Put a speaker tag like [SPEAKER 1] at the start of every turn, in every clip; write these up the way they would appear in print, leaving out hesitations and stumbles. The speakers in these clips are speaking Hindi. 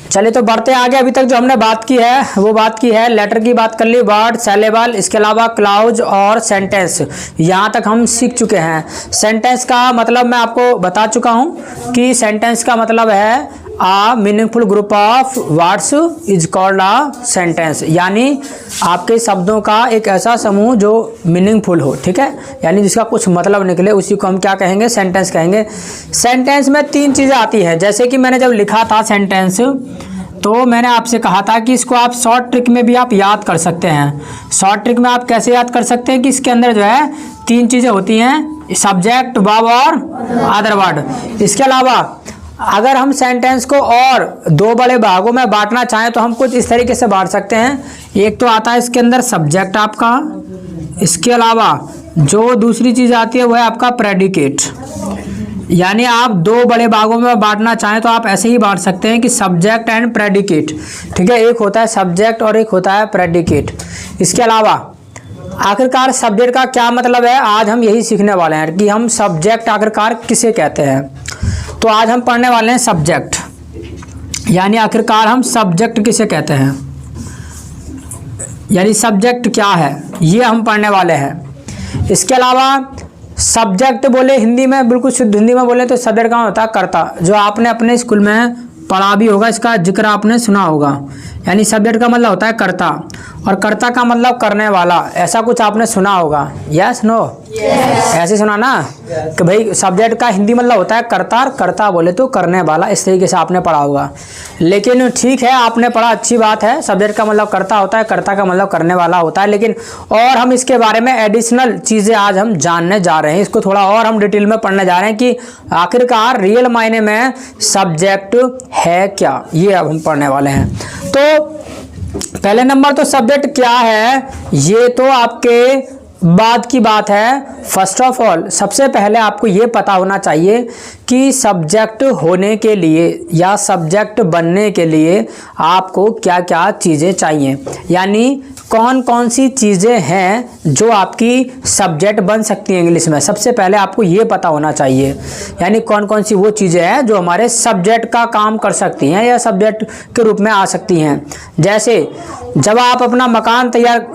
[SPEAKER 1] चलिए तो बढ़ते आगे। अभी तक जो हमने बात की है वो बात की है लेटर की, बात कर ली, वर्ड, सेलेबल, इसके अलावा क्लाउज और सेंटेंस, यहाँ तक हम सीख चुके हैं। सेंटेंस का मतलब मैं आपको बता चुका हूँ कि सेंटेंस का मतलब है a meaningful group of words is called a sentence, यानी आपके शब्दों का एक ऐसा समूह जो मीनिंगफुल हो, ठीक है, यानी जिसका कुछ मतलब निकले, उसी को हम क्या कहेंगे, सेंटेंस कहेंगे। सेंटेंस में 3 चीज़ें आती हैं। जैसे कि मैंने जब लिखा था सेंटेंस तो मैंने आपसे कहा था कि इसको आप शॉर्ट ट्रिक में भी आप याद कर सकते हैं। शॉर्ट ट्रिक में आप कैसे याद कर सकते हैं कि इसके अंदर जो है 3 चीज़ें होती हैं, सब्जेक्ट, वर्ब और अदर वर्ड। इसके अलावा अगर हम सेंटेंस को और 2 बड़े भागों में बांटना चाहें तो हम कुछ इस तरीके से बांट सकते हैं। एक तो आता है इसके अंदर सब्जेक्ट आपका, इसके अलावा जो दूसरी चीज़ आती है वो है आपका प्रेडिकेट। यानी आप 2 बड़े भागों में बांटना चाहें तो आप ऐसे ही बांट सकते हैं कि सब्जेक्ट एंड प्रेडिकेट, ठीक है। एक होता है सब्जेक्ट और एक होता है प्रेडिकेट। इसके अलावा आखिरकार सब्जेक्ट का क्या मतलब है, आज हम यही सीखने वाले हैं कि हम सब्जेक्ट आखिरकार किसे कहते हैं। तो आज हम पढ़ने वाले हैं सब्जेक्ट, यानी आखिरकार हम सब्जेक्ट किसे कहते हैं, यानी सब्जेक्ट क्या है, ये हम पढ़ने वाले हैं। इसके अलावा सब्जेक्ट बोले हिंदी में, बिल्कुल शुद्ध हिंदी में बोले तो सब्जेक्ट का होता है कर्ता, जो आपने अपने स्कूल में पढ़ा भी होगा, इसका जिक्र आपने सुना होगा। यानी सब्जेक्ट का मतलब होता है कर्ता, और कर्ता का मतलब करने वाला, ऐसा कुछ आपने सुना होगा। Yes no? ऐसे सुना ना कि भाई सब्जेक्ट का हिंदी मतलब होता है कर्ता, और कर्ता बोले तो करने वाला, इस तरीके से आपने पढ़ा होगा। लेकिन ठीक है, आपने पढ़ा, अच्छी बात है। सब्जेक्ट का मतलब कर्ता होता है, कर्ता का मतलब करने वाला होता है। लेकिन और हम इसके बारे में एडिशनल चीज़ें आज हम जानने जा रहे हैं, इसको थोड़ा और हम डिटेल में पढ़ने जा रहे हैं कि आखिरकार रियल मायने में सब्जेक्ट है क्या, ये अब हम पढ़ने वाले हैं। तो पहले नंबर तो सब्जेक्ट क्या है ये तो आपके बाद की बात है। फर्स्ट ऑफ ऑल सबसे पहले आपको ये पता होना चाहिए कि सब्जेक्ट होने के लिए या सब्जेक्ट बनने के लिए आपको क्या क्या चीज़ें चाहिए, यानी कौन कौन सी चीज़ें हैं जो आपकी सब्जेक्ट बन सकती हैं इंग्लिश में। सबसे पहले आपको ये पता होना चाहिए, यानी कौन कौन सी वो चीज़ें हैं जो हमारे सब्जेक्ट का काम कर सकती हैं या सब्जेक्ट के रूप में आ सकती हैं। जैसे जब आप अपना मकान तैयार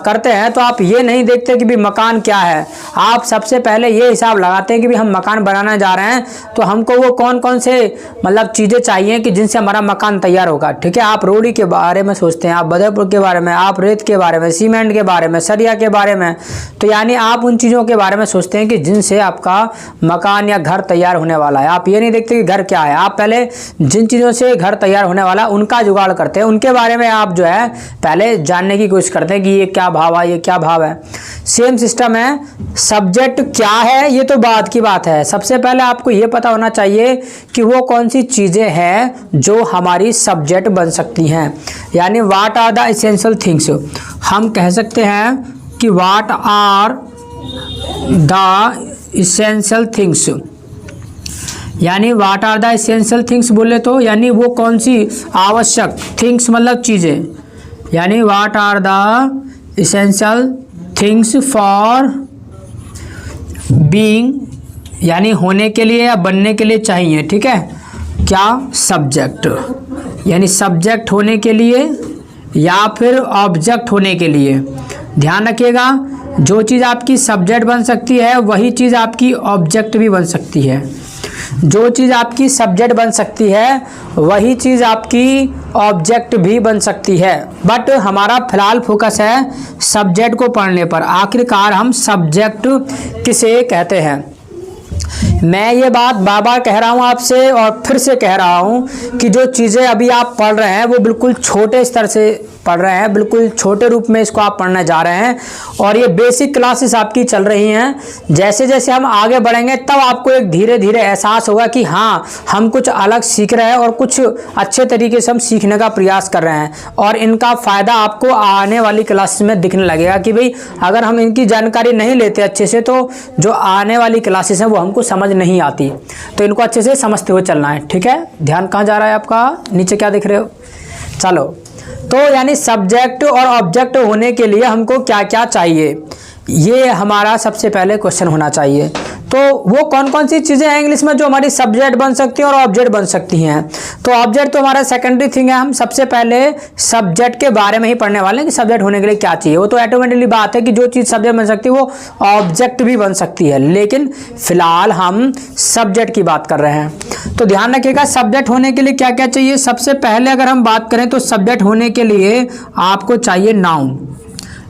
[SPEAKER 1] करते हैं तो आप ये नहीं देखते कि भी मकान क्या है, आप सबसे पहले ये हिसाब लगाते हैं कि भी हम मकान बनाने जा रहे हैं तो हमको वो कौन कौन से मतलब चीज़ें चाहिए कि जिनसे हमारा मकान तैयार होगा, ठीक है। आप रोड़ी के बारे में सोचते हैं, आप बदरपुर के बारे में, आप रेत के बारे में, सीमेंट के बारे में, सरिया के बारे में, तो यानी आप उन चीज़ों के बारे में सोचते हैं कि जिनसे आपका मकान या घर तैयार होने वाला है। आप ये नहीं देखते कि घर क्या है, आप पहले जिन चीज़ों से घर तैयार होने वाला उनका जुगाड़ करते हैं, उनके बारे में आप जो है पहले जानने की कोशिश करते हैं कि ये क्या भाव है, ये क्या भाव है। सेम सिस्टम है, सब्जेक्ट क्या है ये तो बाद की बात है। सबसे पहले आपको ये पता होना चाहिए कि वो कौन सी चीज़ें हैं जो हमारी सब्जेक्ट बन सकती हैं, यानी what are the essential things. हम कह सकते हैं कि what are the essential things, यानी what are the essential things बोले तो यानी वो कौन सी आवश्यक, थिंग्स मतलब चीज़ें, यानी what are the essential things for being, यानी होने के लिए या बनने के लिए चाहिए, ठीक है। क्या? सब्जेक्ट, यानी सब्जेक्ट होने के लिए या फिर ऑब्जेक्ट होने के लिए। ध्यान रखिएगा, जो चीज़ आपकी सब्जेक्ट बन सकती है वही चीज़ आपकी ऑब्जेक्ट भी बन सकती है। जो चीज़ आपकी सब्जेक्ट बन सकती है वही चीज़ आपकी ऑब्जेक्ट भी बन सकती है। बट हमारा फिलहाल फोकस है सब्जेक्ट को पढ़ने पर। आखिरकार हम सब्जेक्ट किसे कहते हैं। मैं ये बात बार बार कह रहा हूँ आपसे और फिर से कह रहा हूँ कि जो चीज़ें अभी आप पढ़ रहे हैं वो बिल्कुल छोटे स्तर से पढ़ रहे हैं, बिल्कुल छोटे रूप में इसको आप पढ़ने जा रहे हैं और ये बेसिक क्लासेस आपकी चल रही हैं। जैसे जैसे हम आगे बढ़ेंगे तब आपको एक धीरे धीरे एहसास होगा कि हाँ हम कुछ अलग सीख रहे हैं और कुछ अच्छे तरीके से हम सीखने का प्रयास कर रहे हैं और इनका फ़ायदा आपको आने वाली क्लासेस में दिखने लगेगा कि भाई अगर हम इनकी जानकारी नहीं लेते अच्छे से तो जो आने वाली क्लासेस हैं वो हमको समझ नहीं आती। तो इनको अच्छे से समझते हुए चलना है, ठीक है। ध्यान कहाँ जा रहा है आपका, नीचे क्या दिख रहे हो। चलो, तो यानी सब्जेक्ट और ऑब्जेक्ट होने के लिए हमको क्या क्या चाहिए, ये हमारा सबसे पहले क्वेश्चन होना चाहिए। तो वो कौन कौन सी चीज़ें हैं इंग्लिश में जो हमारी सब्जेक्ट बन सकती हैं और ऑब्जेक्ट बन सकती हैं। तो ऑब्जेक्ट तो हमारा सेकेंडरी थिंग है, हम सबसे पहले सब्जेक्ट के बारे में ही पढ़ने वाले हैं कि सब्जेक्ट होने के लिए क्या चाहिए। वो तो ऑटोमेटिकली बात है कि जो चीज़ सब्जेक्ट बन सकती है वो ऑब्जेक्ट भी बन सकती है, लेकिन फिलहाल हम सब्जेक्ट की बात कर रहे हैं। तो ध्यान रखिएगा सब्जेक्ट होने के लिए क्या क्या चाहिए। सबसे पहले अगर हम बात करें तो सब्जेक्ट होने के लिए आपको चाहिए नाउन,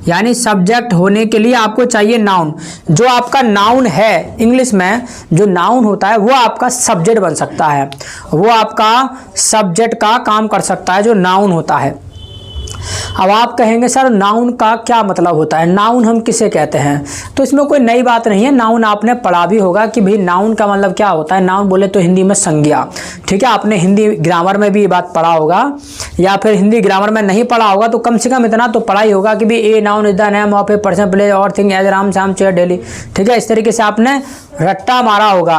[SPEAKER 1] यानी सब्जेक्ट होने के लिए आपको चाहिए नाउन। जो आपका नाउन है इंग्लिश में, जो नाउन होता है वो आपका सब्जेक्ट बन सकता है, वो आपका सब्जेक्ट का काम कर सकता है जो नाउन होता है। अब आप कहेंगे सर नाउन का क्या मतलब होता है, नाउन हम किसे कहते हैं? तो इसमें कोई नई बात नहीं है, नाउन आपने पढ़ा भी होगा कि भाई नाउन का मतलब क्या होता है। नाउन बोले तो हिंदी में संज्ञा, ठीक है, आपने हिंदी ग्रामर में भी ये बात पढ़ा होगा, या फिर हिंदी ग्रामर में नहीं पढ़ा होगा तो कम से कम इतना तो पढ़ा ही होगा कि भाई a noun is the name of a person place और thing as Ram Shyam chair Delhi, ठीक है, इस तरीके से आपने रट्टा मारा होगा।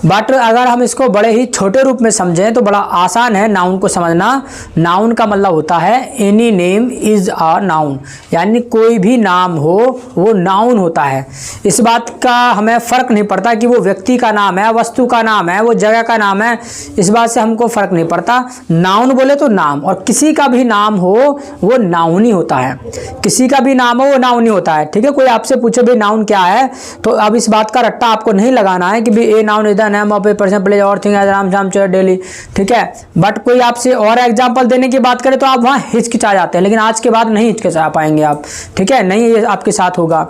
[SPEAKER 1] बट अगर हम इसको बड़े ही छोटे रूप में समझें तो बड़ा आसान है नाउन को समझना। नाउन का मतलब होता है any name is a noun, यानी कोई भी नाम हो वो नाउन होता है। इस बात का हमें फ़र्क नहीं पड़ता कि वो व्यक्ति का नाम है, वस्तु का नाम है, वो जगह का नाम है, इस बात से हमको फ़र्क नहीं पड़ता। नाउन बोले तो नाम, और किसी का भी नाम हो वो नाउन ही होता है, किसी का भी नाम हो वो नाउन ही होता है, ठीक है। कोई आपसे पूछे भाई नाउन क्या है, तो अब इस बात का रट्टा आपको नहीं लगाना है कि भाई a noun is the name of a person place और thing as Ram Shyam chair Delhi, ठीक है। बट कोई आपसे और एग्जांपल देने की बात करे तो आप वहाँ हिचकिचा जाते हैं, लेकिन आज के बाद नहीं हिचकिचा पाएंगे आप, ठीक है, नहीं ये आपके साथ होगा।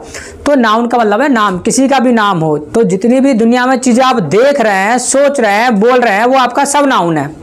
[SPEAKER 1] तो नाउन का मतलब है नाम, किसी का भी नाम हो। तो जितनी भी दुनिया में चीज़ें आप देख रहे हैं, सोच रहे हैं, बोल रहे हैं, वो आपका सब नाउन है।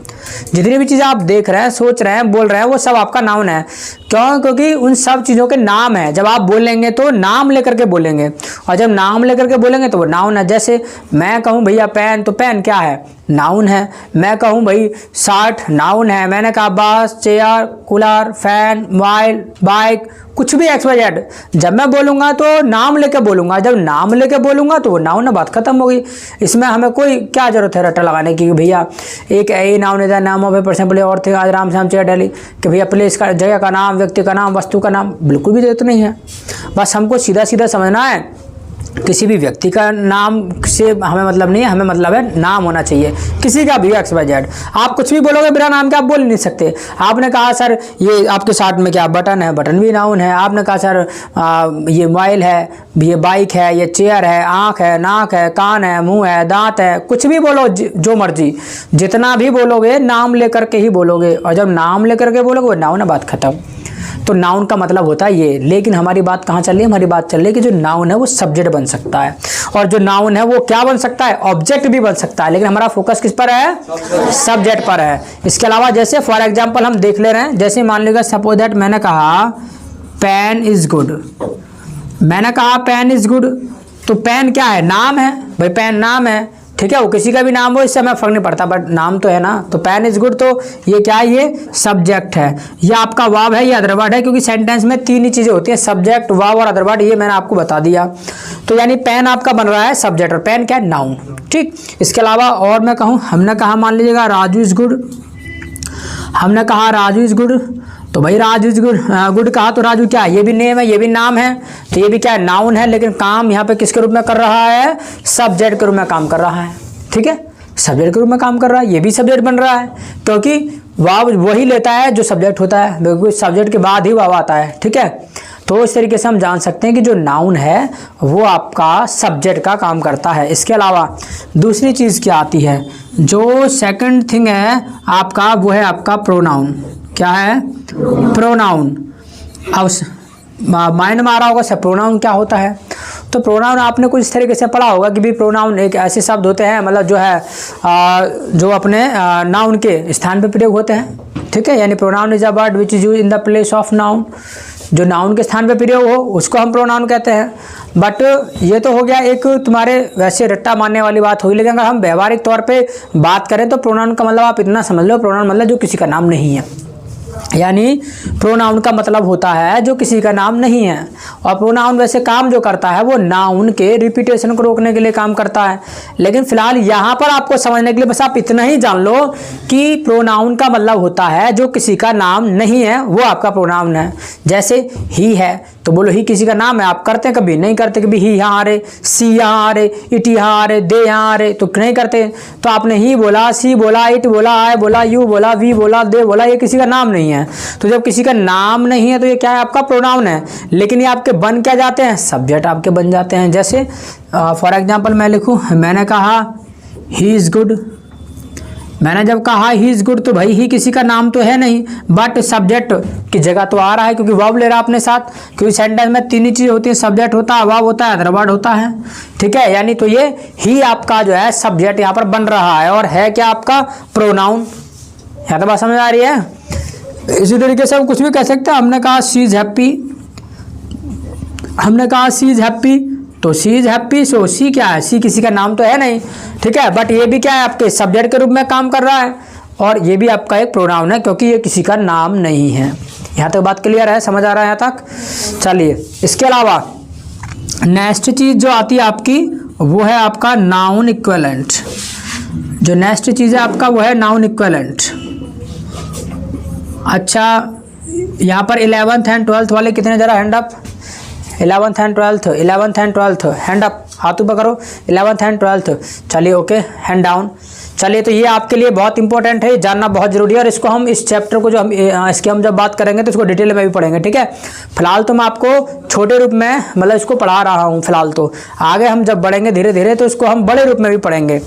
[SPEAKER 1] जितनी भी चीज़ें आप देख रहे हैं, सोच रहे हैं, बोल रहे हैं, वो सब आपका नाउन है। क्यों? क्योंकि उन सब चीज़ों के नाम है। जब आप बोलेंगे तो नाम लेकर के बोलेंगे, और जब नाम लेकर के बोलेंगे तो वो नाउन है। जैसे मैं कहूँ भैया पेन, तो पेन क्या है? नाउन है। मैं कहूँ भाई शर्ट, नाउन है। मैंने कहा बस, chair, cooler, fan, mobile, bike, कुछ भी XYZ, जब मैं बोलूँगा तो नाम लेके बोलूँगा। जब नाम लेके बोलूँगा तो वो नाउन है, बात खत्म हो गई। इसमें हमें कोई क्या जरूरत है रट्टा लगाने की भैया एक ए नाउन इज द नाम ऑफ ए पर्सन प्लेस और थिंग आज राम श्याम चेयर डेली, कि भैया प्लेस का, जगह का नाम, व्यक्ति का नाम, वस्तु का नाम, बिल्कुल भी जरूरत नहीं है। बस हमको सीधा सीधा समझना है, किसी भी व्यक्ति का नाम से हमें मतलब नहीं है, हमें मतलब है नाम होना चाहिए, किसी का भी XYZ। आप कुछ भी बोलोगे बिना नाम के आप बोल नहीं सकते। आपने कहा सर ये आपके साथ में क्या बटन है, बटन भी नाउन है। आपने कहा सर ये मोबाइल है, ये बाइक है, ये चेयर है, आँख है, नाक है, कान है, मुंह है, दांत है, कुछ भी बोलो, जो मर्जी, जितना भी बोलोगे नाम लेकर के ही बोलोगे, और जब नाम लेकर के बोलोगे वो नाउन है, बात खत्म। तो नाउन का मतलब होता है ये। लेकिन हमारी बात कहाँ चल रही है? हमारी बात चल रही है कि जो नाउन है वो सब्जेक्ट बन सकता है, और जो नाउन है वो क्या बन सकता है? ऑब्जेक्ट भी बन सकता है। लेकिन हमारा फोकस किस पर है? सब्जेक्ट पर है। इसके अलावा जैसे फॉर एग्जांपल हम देख ले रहे हैं, जैसे मान लीजिए सपोज दैट मैंने कहा पेन इज गुड, मैंने कहा पेन इज गुड, तो पेन क्या है? नाम है भाई, पेन नाम है, ठीक है। वो किसी का भी नाम हो, इससे हमें फर्क नहीं पड़ता, बट नाम तो है ना। तो पेन इज गुड, तो ये क्या है? ये सब्जेक्ट है। ये आपका वर्ब है, ये अदर वर्ड है, क्योंकि सेंटेंस में तीन ही चीज़ें होती हैं, सब्जेक्ट, वर्ब और अदर वर्ड। ये मैंने आपको बता दिया। तो यानी पेन आपका बन रहा है सब्जेक्ट, और पेन क्या है? नाउन, ठीक। इसके अलावा और मैं कहूँ, हमने कहा मान लीजिएगा राजू इज गुड, हमने कहा राजू इज गुड, तो भाई राजू इज गुड, गुड कहा तो राजू क्या है? ये भी नेम है, ये भी नाम है, तो ये भी क्या है? नाउन है। लेकिन काम यहाँ पे किसके रूप में कर रहा है? सब्जेक्ट के रूप में काम कर रहा है, ठीक है, सब्जेक्ट के रूप में काम कर रहा है। ये भी सब्जेक्ट बन रहा है, क्योंकि वाव वही लेता है जो सब्जेक्ट होता है, बिल्कुल सब्जेक्ट के बाद ही वाव आता है, ठीक है। तो इस तरीके से हम जान सकते हैं कि जो नाउन है वो आपका सब्जेक्ट का काम करता है। इसके अलावा दूसरी चीज़ क्या आती है? जो सेकंड थिंग है आपका, वो है आपका प्रोनाउन। क्या है? प्रोनाउन। अब माइंड में आ रहा होगा सर प्रोनाउन क्या होता है? तो प्रोनाउन आपने कुछ इस तरीके से पढ़ा होगा कि भी प्रोनाउन एक ऐसे शब्द होते हैं, मतलब जो है जो अपने नाउन के स्थान पे प्रयोग होते हैं, ठीक है। यानी pronoun is a word which is used in the place of noun. जो नाउन के स्थान पे प्रयोग हो उसको हम प्रोनाउन कहते हैं। बट ये तो हो गया एक तुम्हारे वैसे रट्टा मारने वाली बात हुई। लेकिन अगर हम व्यवहारिक तौर पे बात करें तो प्रोनाउन का मतलब आप इतना समझ लो, प्रोनाउन मतलब जो किसी का नाम नहीं है। यानी प्रोनाउन का मतलब होता है जो किसी का नाम नहीं है। और प्रोनाउन वैसे काम जो करता है वो नाउन के रिपीटेशन को रोकने के लिए काम करता है। लेकिन फिलहाल यहाँ पर आपको समझने के लिए बस आप इतना ही जान लो कि प्रोनाउन का मतलब होता है जो किसी का नाम नहीं है, वो आपका प्रोनाउन है। जैसे ही है, तो बोलो ही किसी का नाम है, आप करते हैं कभी? नहीं करते कभी। ही यहाँ आ रहे, सी यहाँ आ रहे, इट यहाँ आ रहे, दे यहाँ आ रहे, तो नहीं करते। तो आपने ही बोला, सी बोला, इट बोला, आई बोला, यू बोला, वी बोला, दे बोला, ये किसी का नाम नहीं है। तो जब किसी का नाम नहीं है तो ये क्या है? आपका प्रोनाउन है। लेकिन ये आपके बन क्या जाते हैं? सब्जेक्ट आपके बन जाते हैं। जैसे फॉर एग्जाम्पल मैं लिखूँ, मैंने कहा ही इज़ गुड। मैंने जब कहा ही इज़ गुड तो भाई ही किसी का नाम तो है नहीं, बट सब्जेक्ट की जगह तो आ रहा है, क्योंकि वर्ब ले रहा अपने साथ। क्योंकि सेंटेंस में तीन ही चीज़ होती है, सब्जेक्ट होता है, वर्ब होता है, अदर वर्ड होता है। ठीक है, यानी तो ये ही आपका जो है सब्जेक्ट यहाँ पर बन रहा है, और है क्या? आपका प्रोनाउन। यहाँ तो बात समझ आ रही है। इसी तरीके से हम कुछ भी कह सकते हैं। हमने कहा शी इज़ हैप्पी, हमने कहा सी इज़ हैप्पी, तो सी इज़ हैप्पी। सो सी क्या है? सी किसी का नाम तो है नहीं, ठीक है, बट ये भी क्या है? आपके सब्जेक्ट के रूप में काम कर रहा है, और ये भी आपका एक प्रोनाउन है, क्योंकि ये किसी का नाम नहीं है। यहाँ तक बात क्लियर है? समझ आ रहा है यहाँ तक? चलिए, इसके अलावा नेक्स्ट चीज़ जो आती है आपकी, वो है आपका नाउन इक्विवेलेंट। जो नेक्स्ट चीज़ है आपका वो है नाउन इक्विवेलेंट। अच्छा, यहाँ पर 11th एंड 12th वाले कितने? जरा hand up. 11th and 12th hand up, हाथ ऊपर करो। 11th एंड 12th, चलिए ओके, हैंड डाउन। चलिए, तो ये आपके लिए बहुत इंपॉर्टेंट है, जानना बहुत जरूरी है, और इसको हम इस चैप्टर को जो हम इसकी हम जब बात करेंगे तो इसको डिटेल में भी पढ़ेंगे। ठीक है, फिलहाल तो मैं आपको छोटे रूप में मतलब इसको पढ़ा रहा हूँ फिलहाल, तो आगे हम जब बढ़ेंगे धीरे धीरे तो इसको हम बड़े रूप में भी पढ़ेंगे।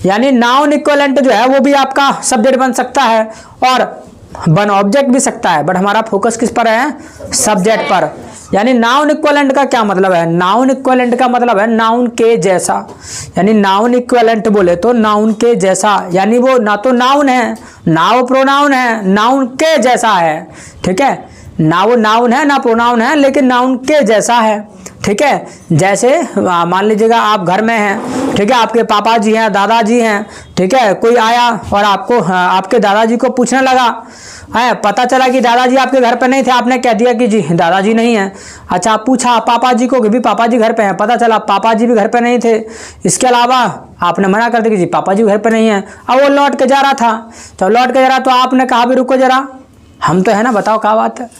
[SPEAKER 1] यानी नाउन इक्विवेलेंट जो है वो भी आपका सब्जेक्ट बन सकता है और बन ऑब्जेक्ट भी सकता है, बट हमारा फोकस किस पर है? सब्जेक्ट पर। यानी नाउन इक्विवेलेंट का क्या मतलब है? नाउन इक्विवेलेंट का मतलब है नाउन के जैसा। यानी नाउन इक्विवेलेंट बोले तो नाउन के जैसा, यानी वो ना तो नाउन है ना वो प्रोनाउन है, नाउन के जैसा है। ठीक है, ना वो नाउन है ना प्रोनाउन है, लेकिन नाउन के जैसा है। ठीक है, जैसे मान लीजिएगा आप घर में हैं, ठीक है, आपके पापा जी हैं, दादाजी हैं, ठीक है, कोई आया और आपको आपके दादाजी को पूछने लगा, है, पता चला कि दादाजी आपके घर पे नहीं थे, आपने कह दिया कि जी दादाजी नहीं है। अच्छा, आप पूछा पापा जी को कि भी पापा जी घर पे हैं, पता चला पापा जी भी घर पे नहीं थे। इसके अलावा आपने मना कर दिया कि जी पापा जी घर पे नहीं है। अब वो लौट के जा रहा था, जब लौट के जा रहा तो आपने कहा भी रुको जरा, हम तो है ना, बताओ क्या बात है।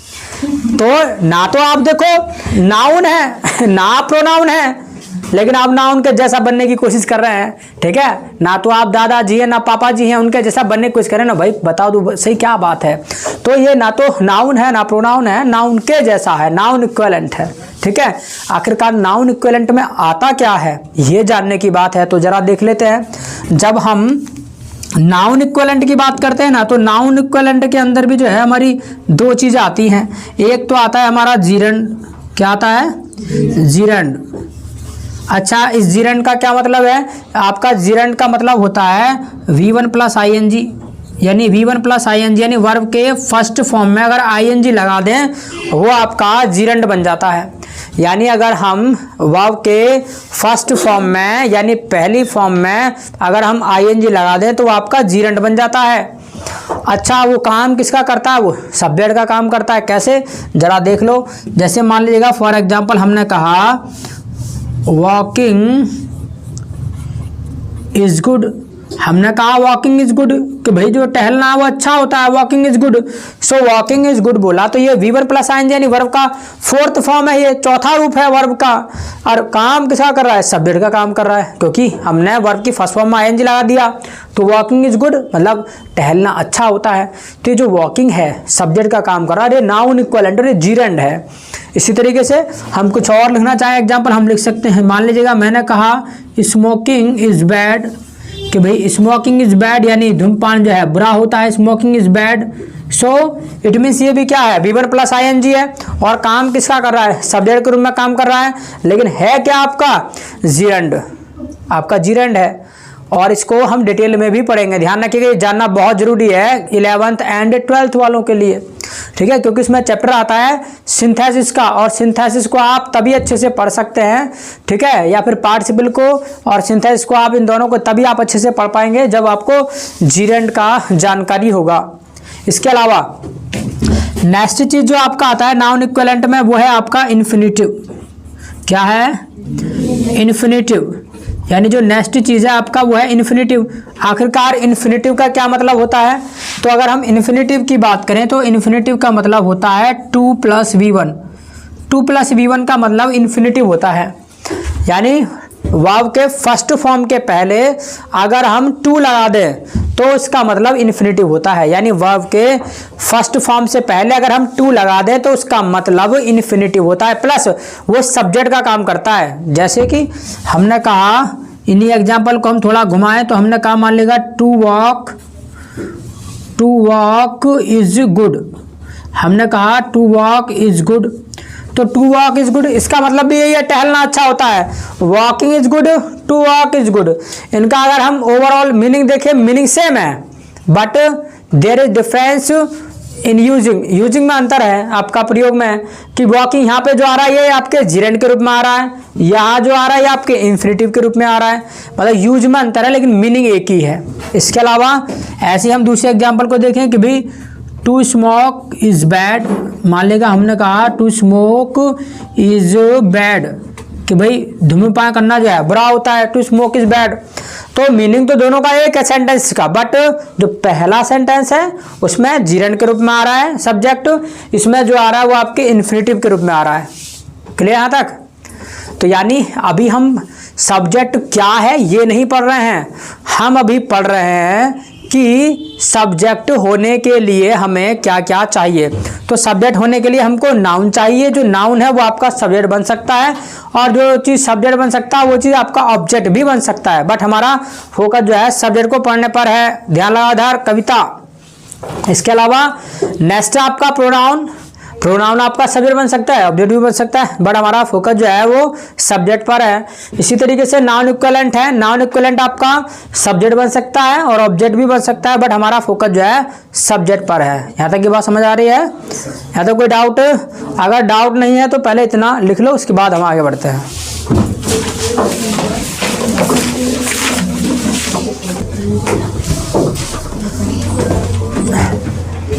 [SPEAKER 1] तो ना तो आप देखो नाउन है ना प्रोनाउन है, लेकिन आप नाउन के जैसा बनने की कोशिश कर रहे हैं। ठीक है, ना तो आप दादाजी हैं ना पापा जी हैं, उनके जैसा बनने की कोशिश कर रहे हैं ना। भाई बताओ तो सही क्या बात है। तो ये ना तो नाउन है ना प्रोनाउन है, नाउन के जैसा है, नाउन इक्विवेलेंट है। ठीक है, आखिरकार नाउन इक्विवेलेंट में आता क्या है ये जानने की बात है। तो जरा देख लेते हैं। जब हम नाउन इक्विवेलेंट की बात करते हैं ना, तो नाउन इक्विवेलेंट के अंदर भी जो है हमारी दो चीज़ें आती हैं। एक तो आता है हमारा जीरंड। क्या आता है? जीरंड। अच्छा, इस जीरंड का क्या मतलब है? आपका जीरंड का मतलब होता है V1 + ING, यानी V1 + ING, यानी वर्ब के फर्स्ट फॉर्म में अगर ING लगा दें वो आपका जीरंड बन जाता है। यानी अगर हम वर्ब के फर्स्ट फॉर्म में यानी पहली फॉर्म में अगर हम ING लगा दें तो वो आपका जीरंड बन जाता है। अच्छा, वो काम किसका करता है? वो सब्जेक्ट का काम करता है। कैसे? जरा देख लो। जैसे मान लीजिएगा फॉर एग्जाम्पल हमने कहा वॉकिंग इज गुड। हमने कहा वॉकिंग इज गुड कि भाई जो टहलना है वो अच्छा होता है, walking is good. So walking is good बोला तो ये V1 + ING यानी वर्ब का फोर्थ फॉर्म है, ये चौथा रूप है वर्ब का। और काम किसका कर रहा है? सब्जेक्ट का काम कर रहा है, क्योंकि हमने वर्ब की फर्स्ट फॉर्म में ING लगा दिया। तो वॉकिंग इज गुड मतलब टहलना अच्छा होता है। तो ये जो वॉकिंग है सब्जेक्ट का काम कर रहा है, ये नाउन इक्विवेलेंट और ये जीरंड है। इसी तरीके से हम कुछ और लिखना चाहें एग्जाम्पल हम लिख सकते हैं। मान लीजिएगा मैंने कहा स्मोकिंग इज बैड, कि भाई स्मोकिंग इज बैड यानी धूम्रपान जो है बुरा होता है, smoking is bad. So it means ये भी क्या है? V1 + ING है, और काम किसका कर रहा है? सब्जेक्ट के रूप में काम कर रहा है, लेकिन है क्या आपका? जीरंड। आपका जीरंड है, और इसको हम डिटेल में भी पढ़ेंगे। ध्यान रखिएगा, ये जानना बहुत जरूरी है 11th एंड 12th वालों के लिए। ठीक है, क्योंकि इसमें चैप्टर आता है सिंथेसिस का, और सिंथेसिस को आप तभी अच्छे से पढ़ सकते हैं, ठीक है, या फिर पार्टिसिपल को और सिंथेसिस को, आप इन दोनों को तभी आप अच्छे से पढ़ पाएंगे जब आपको जीरंड का जानकारी होगा। इसके अलावा नेक्स्ट चीज जो आपका आता है नाउन इक्विवेलेंट में वो है आपका इन्फिनेटिव। क्या है? इन्फिनेटिव। यानी जो नेक्स्ट चीज़ है आपका वो है इन्फिनेटिव। आखिरकार इन्फिनेटिव का क्या मतलब होता है? तो अगर हम इन्फिनेटिव की बात करें तो इन्फिनेटिव का मतलब होता है 2 + V1। 2 + V1 का मतलब इन्फिनिटिव होता है, यानी वर्ब के फर्स्ट फॉर्म के पहले अगर हम टू लगा दें तो इसका मतलब इन्फिनिटिव होता है, यानी वर्ब के फर्स्ट फॉर्म से पहले अगर हम टू लगा दें तो उसका मतलब इन्फिनिटिव होता है, प्लस वो सब्जेक्ट का काम करता है। जैसे कि हमने कहा, इन्हीं एग्जाम्पल को हम थोड़ा घुमाएं तो हमने कहा, मान लेगा टू वॉक इज गुड। हमने कहा टू वॉक इज गुड, तो टू वॉक इज गुड इसका मतलब भी यही है, टहलना अच्छा होता है। Walking is good, to walk is good, इनका अगर हम ओवरऑल मीनिंग देखें, मीनिंग सेम है, but there is difference in using में अंतर है आपका प्रयोग में, कि वॉकिंग यहाँ पे जो आ रहा है ये आपके जिरेंड के रूप में आ रहा है, यहाँ जो आ रहा है ये आपके इन्फिनिटिव के रूप में आ रहा है, मतलब यूज में अंतर है लेकिन मीनिंग एक ही है। इसके अलावा ऐसे हम दूसरे एग्जाम्पल को देखें कि भाई टू स्मोक इज बैड, मान लेगा हमने कहा टू स्मोक इज बैड, कि भाई धूम्रपान करना जो है बुरा होता है, टू स्मोक इज बैड। तो मीनिंग तो दोनों का एक है सेंटेंस का, बट जो पहला सेंटेंस है उसमें जिरेंड के रूप में आ रहा है सब्जेक्ट, इसमें जो आ रहा है वो आपके इन्फिनिटिव के रूप में आ रहा है। क्लियर यहाँ तक? तो यानी अभी हम सब्जेक्ट क्या है ये नहीं पढ़ रहे हैं, हम अभी पढ़ रहे हैं कि सब्जेक्ट होने के लिए हमें क्या क्या चाहिए। तो सब्जेक्ट होने के लिए हमको नाउन चाहिए, जो नाउन है वो आपका सब्जेक्ट बन सकता है, और जो चीज़ सब्जेक्ट बन सकता है वो चीज़ आपका ऑब्जेक्ट भी बन सकता है, बट हमारा फोकस जो है सब्जेक्ट को पढ़ने पर है। ध्यान लगा आधार कविता। इसके अलावा नेक्स्ट आपका प्रोनाउन, प्रोनाउन आपका सब्जेक्ट बन सकता है, ऑब्जेक्ट भी बन सकता है, बट हमारा फोकस जो है वो सब्जेक्ट पर है। इसी तरीके से नाउन इक्विवेलेंट है, नाउन इक्विवेलेंट आपका सब्जेक्ट बन सकता है और ऑब्जेक्ट भी बन सकता है, बट हमारा फोकस जो है सब्जेक्ट पर है। यहाँ तक की बात समझ आ रही है? यहाँ तक कोई डाउट? अगर डाउट नहीं है तो पहले इतना लिख लो, उसके बाद हम आगे बढ़ते हैं।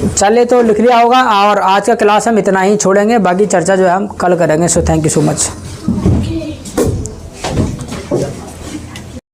[SPEAKER 1] चलिए, तो लिख लिया होगा, और आज का क्लास हम इतना ही छोड़ेंगे, बाकी चर्चा जो है हम कल करेंगे। So thank you so much.